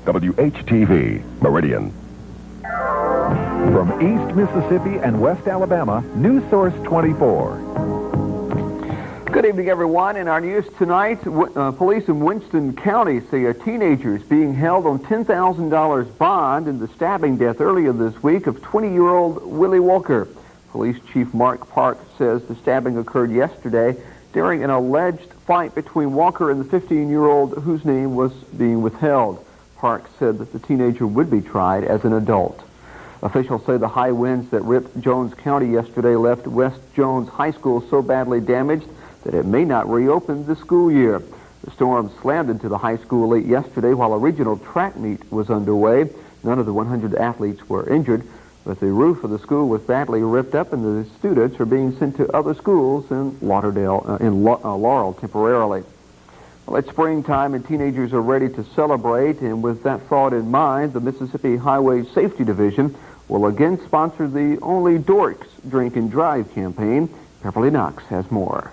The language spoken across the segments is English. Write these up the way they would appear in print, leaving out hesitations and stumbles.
WHTV, Meridian. From East Mississippi and West Alabama, News Source 24. Good evening, everyone. In our news tonight, police in Winston County say a teenager is being held on $10,000 bond in the stabbing death earlier this week of 20-year-old Willie Walker. Police Chief Mark Park says the stabbing occurred yesterday during an alleged fight between Walker and the 15-year-old whose name was being withheld. Park said that the teenager would be tried as an adult. Officials say the high winds that ripped Jones County yesterday left West Jones High School so badly damaged that it may not reopen the school year. The storm slammed into the high school late yesterday while a regional track meet was underway. None of the 100 athletes were injured, but the roof of the school was badly ripped up and the students are being sent to other schools in Laurel temporarily. Well, it's springtime and teenagers are ready to celebrate, and with that thought in mind, the Mississippi Highway Safety Division will again sponsor the Only Dorks Drink and Drive campaign. Beverly Knox has more.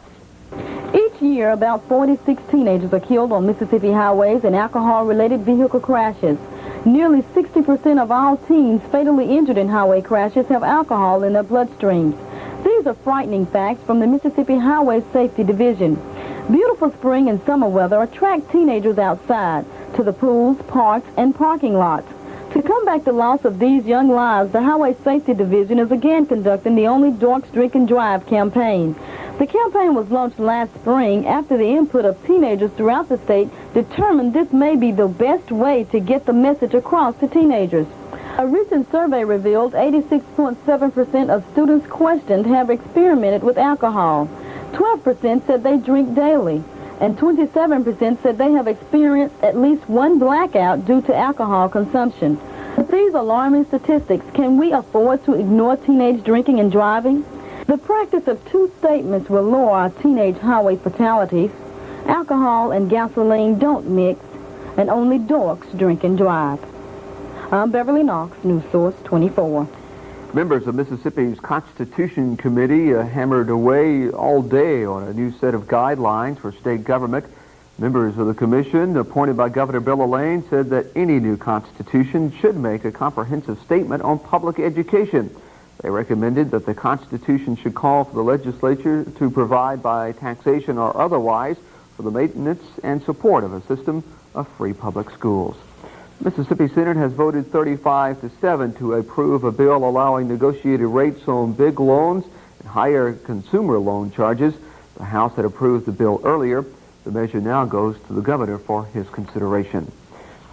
Each year, about 46 teenagers are killed on Mississippi highways in alcohol-related vehicle crashes. Nearly 60% of all teens fatally injured in highway crashes have alcohol in their bloodstreams. These are frightening facts from the Mississippi Highway Safety Division. Beautiful spring and summer weather attract teenagers outside to the pools, parks, and parking lots. To combat the loss of these young lives, the Highway Safety Division is again conducting the Only Dorks Drink and Drive campaign. The campaign was launched last spring after the input of teenagers throughout the state determined this may be the best way to get the message across to teenagers. A recent survey revealed 86.7% of students questioned have experimented with alcohol. 12% said they drink daily, and 27% said they have experienced at least one blackout due to alcohol consumption. With these alarming statistics, can we afford to ignore teenage drinking and driving? The practice of two statements will lower our teenage highway fatalities. Alcohol and gasoline don't mix, and only dorks drink and drive. I'm Beverly Knox, News Source 24. Members of Mississippi's Constitution Committee hammered away all day on a new set of guidelines for state government. Members of the commission, appointed by Governor Bill Elaine, said that any new constitution should make a comprehensive statement on public education. They recommended that the Constitution should call for the legislature to provide by taxation or otherwise for the maintenance and support of a system of free public schools. Mississippi Senate has voted 35-7 to approve a bill allowing negotiated rates on big loans and higher consumer loan charges. The House had approved the bill earlier. The measure now goes to the governor for his consideration.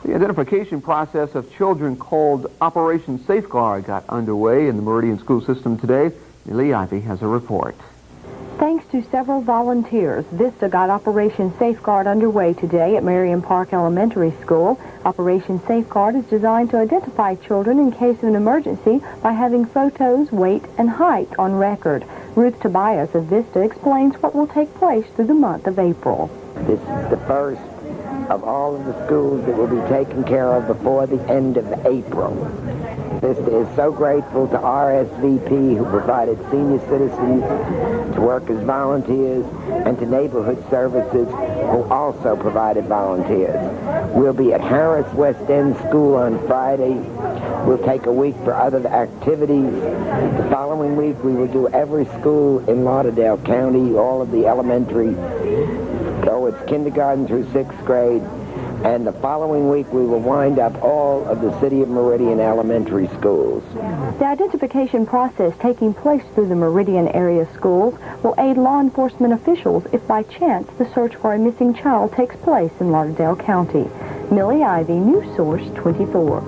The identification process of children called Operation Safeguard got underway in the Meridian school system today. Millie Ivy has a report. Thanks to several volunteers, VISTA got Operation Safeguard underway today at Marion Park Elementary School. Operation Safeguard is designed to identify children in case of an emergency by having photos, weight, and height on record. Ruth Tobias of VISTA explains what will take place through the month of April. This is the first of all of the schools that will be taken care of before the end of April. VISTA is so grateful to RSVP, who provided senior citizens to work as volunteers, and to neighborhood services, who also provided volunteers. We'll be at Harris West End School on Friday. We'll take a week for other activities. The following week we will do every school in Lauderdale County, all of the elementary, so it's kindergarten through 6th grade. And the following week, we will wind up all of the City of Meridian elementary schools. The identification process taking place through the Meridian area schools will aid law enforcement officials if by chance the search for a missing child takes place in Lauderdale County. Millie Ivy, News Source 24.